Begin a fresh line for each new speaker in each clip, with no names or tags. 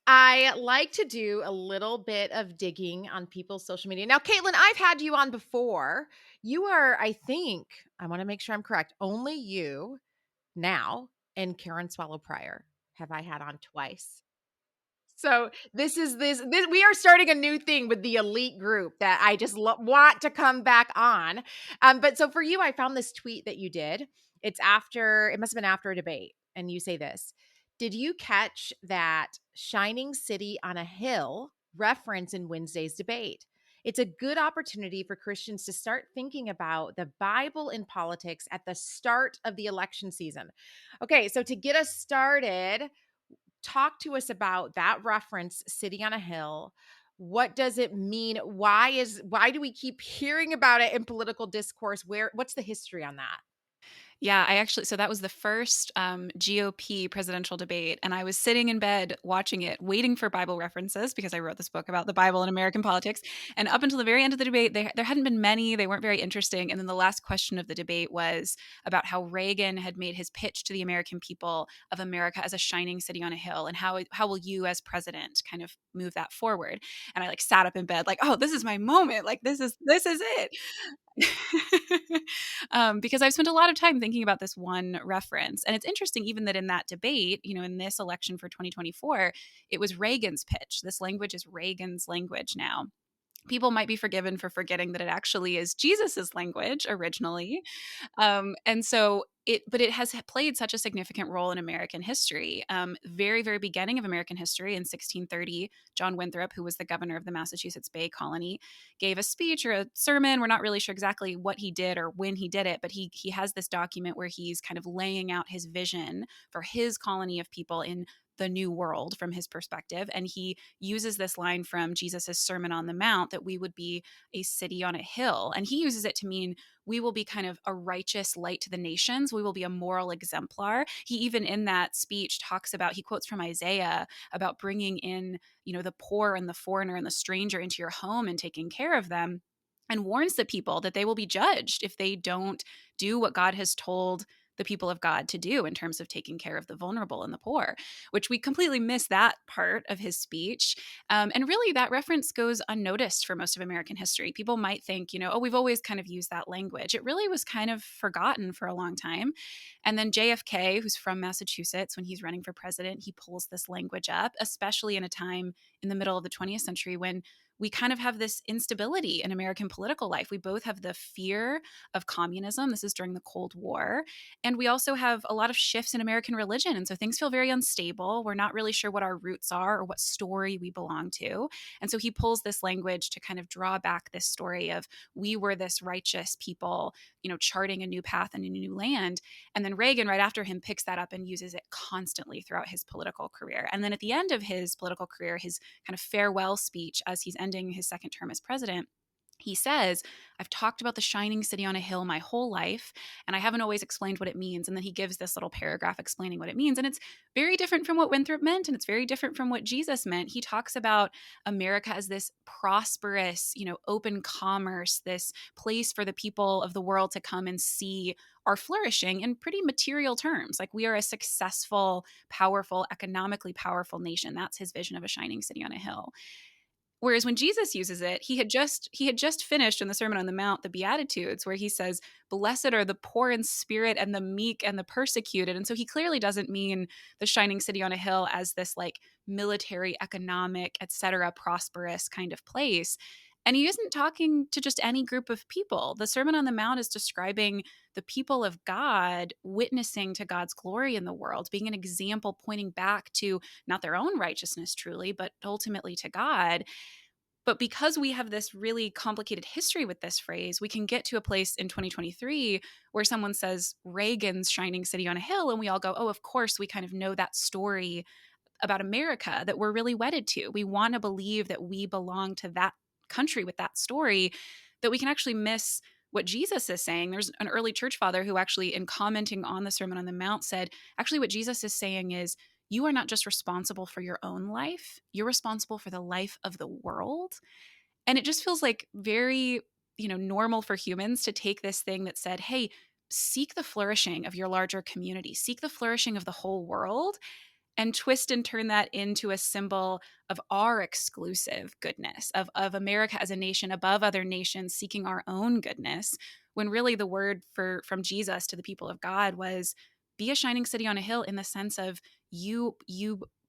I like to do a little bit of digging on people's social media. Now, Kaitlyn, I've had you on before. You are, I think, I want to make sure I'm correct. Only you now and Karen Swallow Prior have I had on twice. So this we are starting a new thing with the elite group that I just want to come back on. But so for you, I found this tweet that you did. It must have been after a debate, and you say this. Did you catch that shining city on a hill reference in Wednesday's debate? It's a good opportunity for Christians to start thinking about the Bible in politics at the start of the election season. Okay, so to get us started, talk to us about that reference, City on a Hill. What does it mean? Why do we keep hearing about it in political discourse? What's the history on that?
Yeah, so that was the first GOP presidential debate. And I was sitting in bed watching it, waiting for Bible references because I wrote this book about the Bible and American politics. And up until the very end of the debate, there hadn't been many. They weren't very interesting. And then the last question of the debate was about how Reagan had made his pitch to the American people of America as a shining city on a hill. And how will you as president kind of move that forward? And I like sat up in bed like, oh, this is my moment. Like this is it. Because I've spent a lot of time thinking about this one reference. And it's interesting, even that in that debate, in this election for 2024, it was Reagan's pitch. This language is Reagan's language now. People might be forgiven for forgetting that it actually is Jesus's language originally. But it has played such a significant role in American history. Very, very beginning of American history in 1630, John Winthrop, who was the governor of the Massachusetts Bay Colony, gave a speech or a sermon. We're not really sure exactly what he did or when he did it, but he has this document where he's kind of laying out his vision for his colony of people in the new world from his perspective. And he uses this line from Jesus's Sermon on the Mount that we would be a city on a hill. And he uses it to mean we will be kind of a righteous light to the nations. We will be a moral exemplar. He even in that speech he quotes from Isaiah about bringing in, the poor and the foreigner and the stranger into your home and taking care of them, and warns the people that they will be judged if they don't do what God has told the people of God to do in terms of taking care of the vulnerable and the poor, which we completely miss that part of his speech. And really, that reference goes unnoticed for most of American history. People might think, oh, we've always kind of used that language. It really was kind of forgotten for a long time. And then JFK, who's from Massachusetts, when he's running for president, he pulls this language up, especially in a time in the middle of the 20th century when we kind of have this instability in American political life. We both have the fear of communism. This is during the Cold War. And we also have a lot of shifts in American religion. And so things feel very unstable. We're not really sure what our roots are or what story we belong to. And so he pulls this language to kind of draw back this story of we were this righteous people, charting a new path and a new land. And then Reagan, right after him, picks that up and uses it constantly throughout his political career. And then at the end of his political career, his kind of farewell speech as he's ending his second term as president, he says, I've talked about the shining city on a hill my whole life, and I haven't always explained what it means. And then he gives this little paragraph explaining what it means. And it's very different from what Winthrop meant, and it's very different from what Jesus meant. He talks about America as this prosperous, open commerce, this place for the people of the world to come and see our flourishing in pretty material terms. Like we are a successful, powerful, economically powerful nation. That's his vision of a shining city on a hill. Whereas when Jesus uses it, he had just finished in the Sermon on the Mount the Beatitudes, where he says, "Blessed are the poor in spirit and the meek and the persecuted." And so he clearly doesn't mean the shining city on a hill as this like military, economic, etc., prosperous kind of place. And he isn't talking to just any group of people. The Sermon on the Mount is describing the people of God witnessing to God's glory in the world, being an example pointing back to not their own righteousness truly, but ultimately to God. But because we have this really complicated history with this phrase, we can get to a place in 2023 where someone says Reagan's shining city on a hill, and we all go, oh, of course, we kind of know that story about America that we're really wedded to. We want to believe that we belong to that country with that story, that we can actually miss what Jesus is saying. There's an early church father who actually, in commenting on the Sermon on the Mount, said, actually, what Jesus is saying is, you are not just responsible for your own life, you're responsible for the life of the world. And it just feels like very, normal for humans to take this thing that said, hey, seek the flourishing of your larger community, seek the flourishing of the whole world, and twist and turn that into a symbol of our exclusive goodness, of America as a nation above other nations seeking our own goodness, when really the word from Jesus to the people of God was be a shining city on a hill, in the sense of you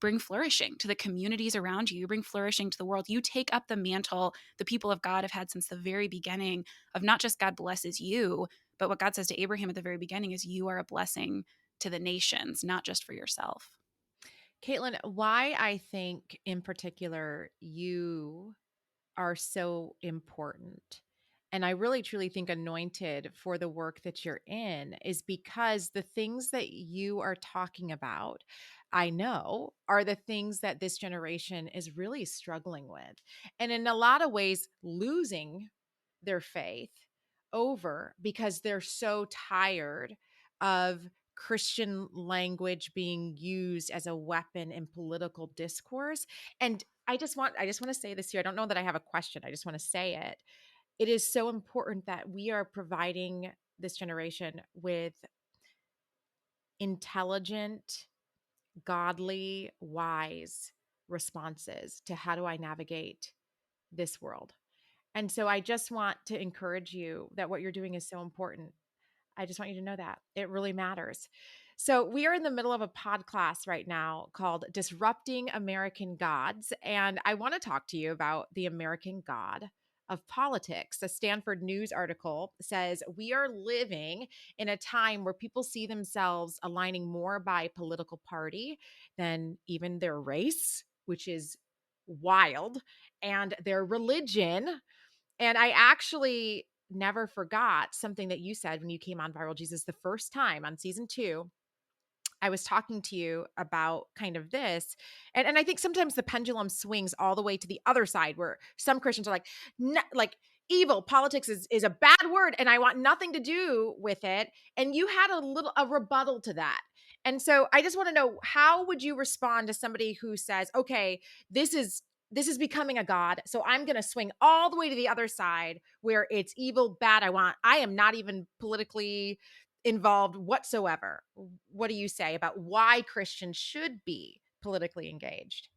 bring flourishing to the communities around you. You bring flourishing to the world. You take up the mantle the people of God have had since the very beginning of not just God blesses you, but what God says to Abraham at the very beginning is you are a blessing to the nations, not just for yourself.
Caitlin, why I think in particular you are so important. And I really truly think anointed for the work that you're in is because the things that you are talking about, I know, are the things that this generation is really struggling with. And in a lot of ways, losing their faith over because they're so tired of Christian language being used as a weapon in political discourse. And I just want to say this here. I don't know that I have a question. I just want to say it. It is so important that we are providing this generation with intelligent, godly, wise responses to how do I navigate this world. And so I just want to encourage you that what you're doing is so important. I just want you to know that it really matters. So, we are in the middle of a pod class right now called Disrupting American Gods. And I want to talk to you about the American God of politics. A Stanford News article says we are living in a time where people see themselves aligning more by political party than even their race, which is wild, and their religion. And I actually never forgot something that you said when you came on Viral Jesus the first time on season 2. I was talking to you about kind of this. And I think sometimes the pendulum swings all the way to the other side where some Christians are like, like evil politics is a bad word and I want nothing to do with it. And you had a rebuttal to that. And so I just want to know, how would you respond to somebody who says, okay, this is becoming a god. So I'm going to swing all the way to the other side where it's evil, bad. I am not even politically involved whatsoever. What do you say about why Christians should be politically engaged?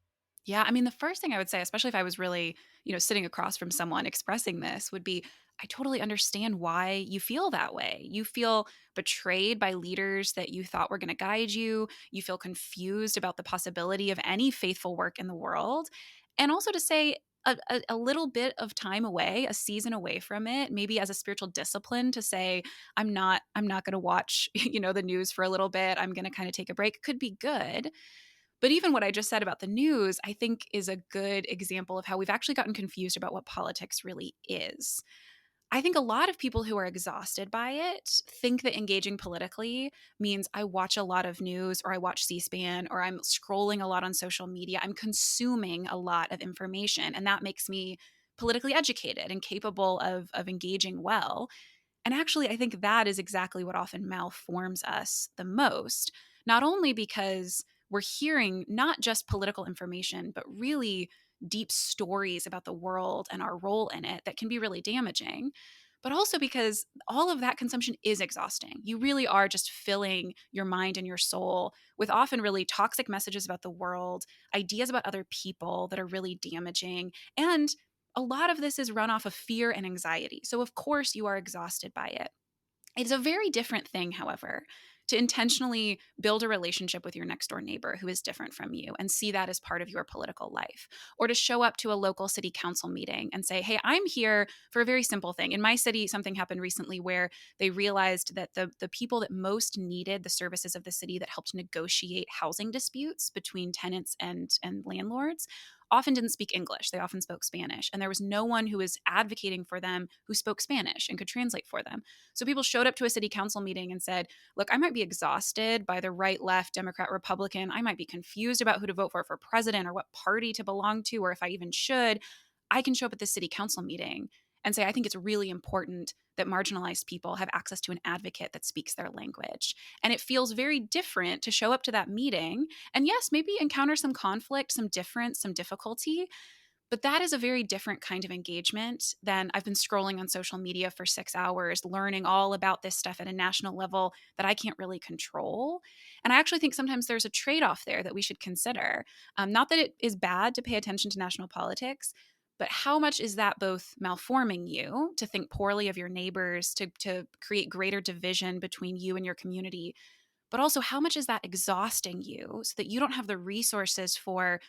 Yeah, I mean, the first thing I would say, especially if I was really, sitting across from someone expressing this, would be I totally understand why you feel that way. You feel betrayed by leaders that you thought were going to guide you. You feel confused about the possibility of any faithful work in the world. And also to say, a little bit of time away, a season away from it, maybe as a spiritual discipline to say, I'm not going to watch, the news for a little bit. I'm going to kind of take a break, could be good. But even what I just said about the news, I think is a good example of how we've actually gotten confused about what politics really is. I think a lot of people who are exhausted by it think that engaging politically means I watch a lot of news or I watch C SPAN or I'm scrolling a lot on social media. I'm consuming a lot of information, and that makes me politically educated and capable of engaging well. And actually, I think that is exactly what often malforms us the most, not only because we're hearing not just political information, but really deep stories about the world and our role in it that can be really damaging, but also because all of that consumption is exhausting. You really are just filling your mind and your soul with often really toxic messages about the world, ideas about other people that are really damaging, and a lot of this is run off of fear and anxiety. So, of course, you are exhausted by it. It's a very different thing, however, to intentionally build a relationship with your next door neighbor who is different from you and see that as part of your political life, or to show up to a local city council meeting and say, hey, I'm here for a very simple thing. In my city, something happened recently where they realized that the people that most needed the services of the city that helped negotiate housing disputes between tenants and landlords often didn't speak English. They often spoke Spanish. And there was no one who was advocating for them who spoke Spanish and could translate for them. So people showed up to a city council meeting and said, look, I might be exhausted by the right, left, Democrat, Republican. I might be confused about who to vote for president or what party to belong to, or if I even should. I can show up at the city council meeting and say, I think it's really important that marginalized people have access to an advocate that speaks their language. And it feels very different to show up to that meeting and, yes, maybe encounter some conflict, some difference, some difficulty, But that is a very different kind of engagement than I've been scrolling on social media for 6 hours, learning all about this stuff at a national level that I can't really control. And I actually think sometimes there's a trade off there that we should consider. Not that it is bad to pay attention to national politics, but how much is that both malforming you to think poorly of your neighbors, to create greater division between you and your community? But also, how much is that exhausting you so that you don't have the resources for.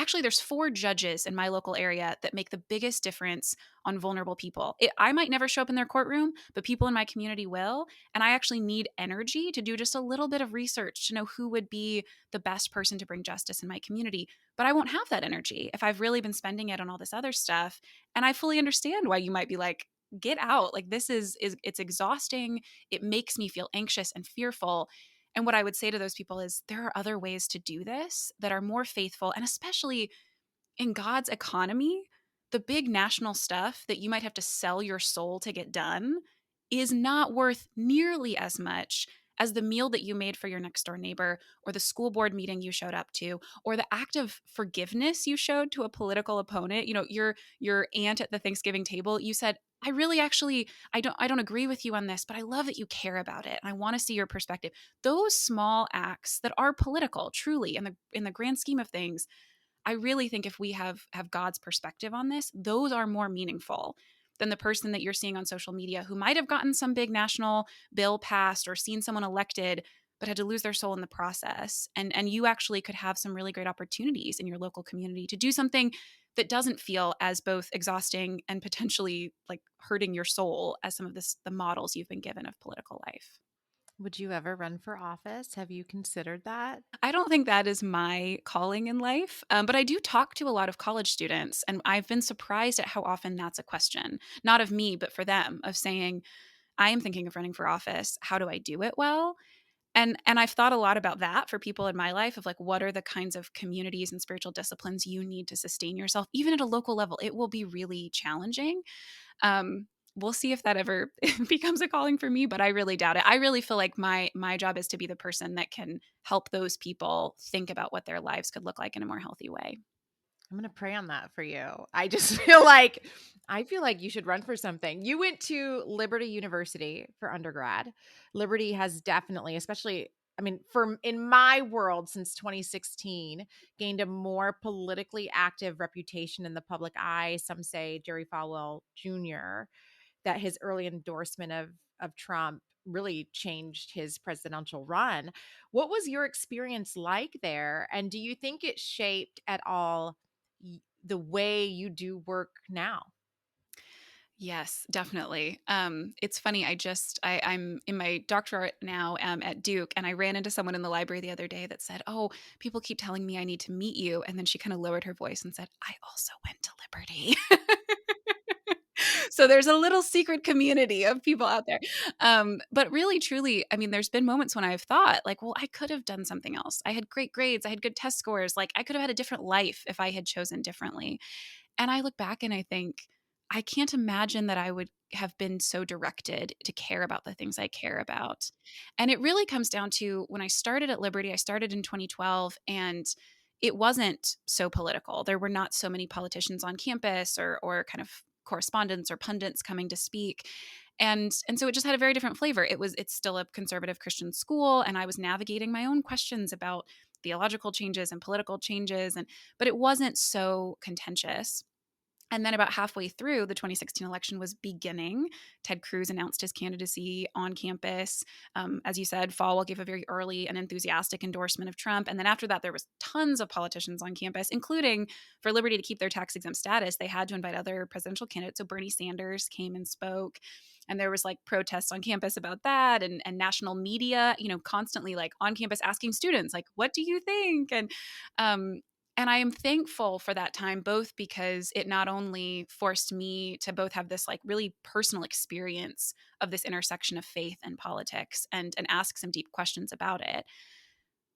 Actually, there's 4 judges in my local area that make the biggest difference on vulnerable people. I might never show up in their courtroom, but people in my community will. And I actually need energy to do just a little bit of research to know who would be the best person to bring justice in my community. But I won't have that energy if I've really been spending it on all this other stuff. And I fully understand why you might be like, get out. Like, this is it's exhausting. It makes me feel anxious and fearful. And what I would say to those people is there are other ways to do this that are more faithful, and especially in God's economy, the big national stuff that you might have to sell your soul to get done is not worth nearly as much as the meal that you made for your next door neighbor, or the school board meeting you showed up to, or the act of forgiveness you showed to a political opponent. Your aunt at the Thanksgiving table, you said, I really actually I don't agree with you on this, but I love that you care about it and I want to see your perspective. Those small acts that are political, truly, in the grand scheme of things, I really think if we have God's perspective on this, those are more meaningful than the person that you're seeing on social media who might have gotten some big national bill passed or seen someone elected but had to lose their soul in the process. And you actually could have some really great opportunities in your local community to do something that doesn't feel as both exhausting and potentially like hurting your soul as some of the models you've been given of political life.
Would you ever run for office? Have you considered that?
I don't think that is my calling in life, but I do talk to a lot of college students, and I've been surprised at how often that's a question, not of me, but for them, of saying, I am thinking of running for office. How do I do it well? And I've thought a lot about that for people in my life of like, what are the kinds of communities and spiritual disciplines you need to sustain yourself, even at a local level? It will be really challenging. We'll see if that ever becomes a calling for me, but I really doubt it. I really feel like my job is to be the person that can help those people think about what their lives could look like in a more healthy way.
I'm gonna pray on that for you. I feel like you should run for something. You went to Liberty University for undergrad. Liberty has definitely, especially, I mean, for in my world since 2016, gained a more politically active reputation in the public eye. Some say Jerry Falwell Jr., that his early endorsement of Trump really changed his presidential run. What was your experience like there? And do you think it shaped at all the way you do work now?
Yes, definitely. It's funny. I'm in my doctorate now at Duke, and I ran into someone in the library the other day that said, "Oh, people keep telling me I need to meet you," and then she kind of lowered her voice and said, "I also went to Liberty." So there's a little secret community of people out there. But really, truly, I mean, there's been moments when I've thought, like, well, I could have done something else. I had great grades, I had good test scores. Like, I could have had a different life if I had chosen differently. And I look back and I think, I can't imagine that I would have been so directed to care about the things I care about. And it really comes down to when I started at Liberty, I started in 2012, and it wasn't so political. There were not so many politicians on campus, or kind of correspondents or pundits coming to speak. And so it just had a very different flavor. It's still a conservative Christian school, and I was navigating my own questions about theological changes and political changes, but it wasn't so contentious. And then about halfway through, the 2016 election was beginning. Ted Cruz announced his candidacy on campus. As you said, Falwell gave a very early and enthusiastic endorsement of Trump. And then after that, there was tons of politicians on campus, including for Liberty to keep their tax exempt status. They had to invite other presidential candidates. So Bernie Sanders came and spoke. And there was like protests on campus about that, and national media, constantly like on campus asking students, like, what do you think? Um, and I am thankful for that time, both because it not only forced me to both have this like really personal experience of this intersection of faith and politics, and ask some deep questions about it,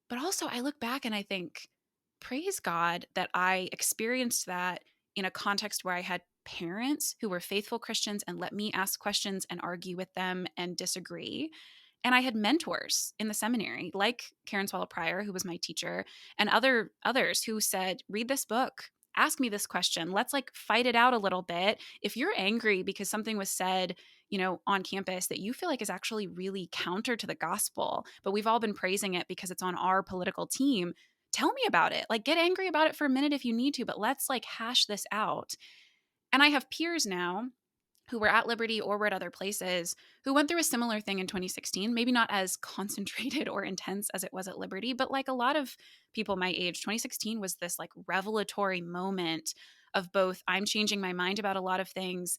but also I look back and I think, praise God that I experienced that in a context where I had parents who were faithful Christians and let me ask questions and argue with them and disagree. And I had mentors in the seminary, like Karen Swallow Prior, who was my teacher, and others who said, read this book. ask me this question. Let's like fight it out a little bit. If you're angry because something was said, on campus that you feel like is actually really counter to the gospel, but we've all been praising it because it's on our political team, tell me about it. Like, get angry about it for a minute if you need to, but let's like hash this out. And I have peers now who were at Liberty or were at other places who went through a similar thing in 2016, maybe not as concentrated or intense as it was at Liberty, but like a lot of people my age, 2016 was this like revelatory moment of both I'm changing my mind about a lot of things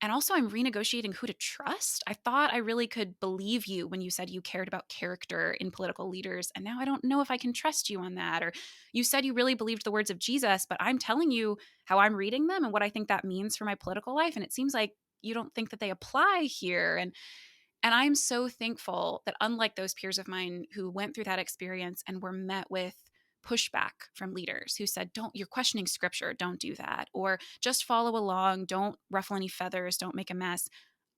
and also I'm renegotiating who to trust. I thought I really could believe you when you said you cared about character in political leaders. And now I don't know if I can trust you on that. Or you said you really believed the words of Jesus, but I'm telling you how I'm reading them and what I think that means for my political life. And it seems like you don't think that they apply here. And I'm so thankful that unlike those peers of mine who went through that experience and were met with pushback from leaders who said, don't, you're questioning scripture, don't do that, or just follow along, don't ruffle any feathers, don't make a mess.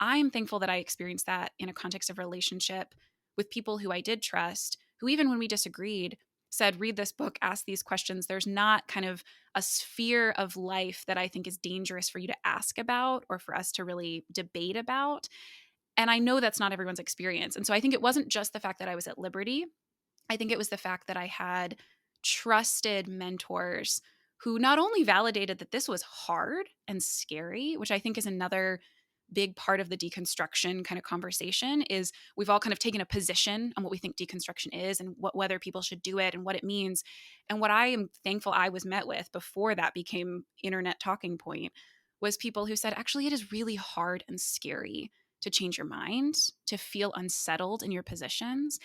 I'm thankful that I experienced that in a context of relationship with people who I did trust, who even when we disagreed, said, read this book, ask these questions. There's not kind of a sphere of life that I think is dangerous for you to ask about or for us to really debate about. And I know that's not everyone's experience. And so I think it wasn't just the fact that I was at Liberty. I think it was the fact that I had trusted mentors who not only validated that this was hard and scary, which I think is another big part of the deconstruction kind of conversation is we've all kind of taken a position on what we think deconstruction is and whether people should do it and what it means. And what I am thankful I was met with before that became internet talking point was people who said, actually, it is really hard and scary to change your mind, to feel unsettled in your positions.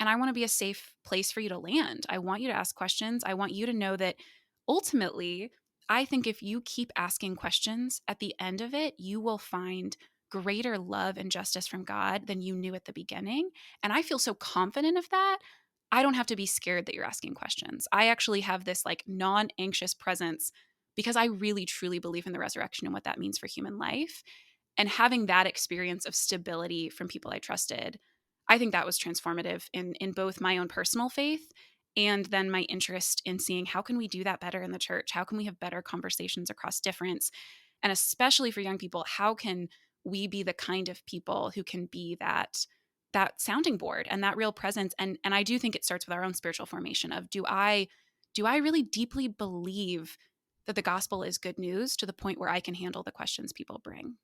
And I want to be a safe place for you to land. I want you to ask questions. I want you to know that ultimately, I think if you keep asking questions, at the end of it, you will find greater love and justice from God than you knew at the beginning. And I feel so confident of that. I don't have to be scared that you're asking questions. I actually have this like non anxious presence because I really truly believe in the resurrection and what that means for human life. And having that experience of stability from people I trusted, I think that was transformative in both my own personal faith and then my interest in seeing how can we do that better in the church? How can we have better conversations across difference? And especially for young people, how can we be the kind of people who can be that sounding board and that real presence? And I do think it starts with our own spiritual formation of do I really deeply believe that the gospel is good news to the point where I can handle the questions people bring?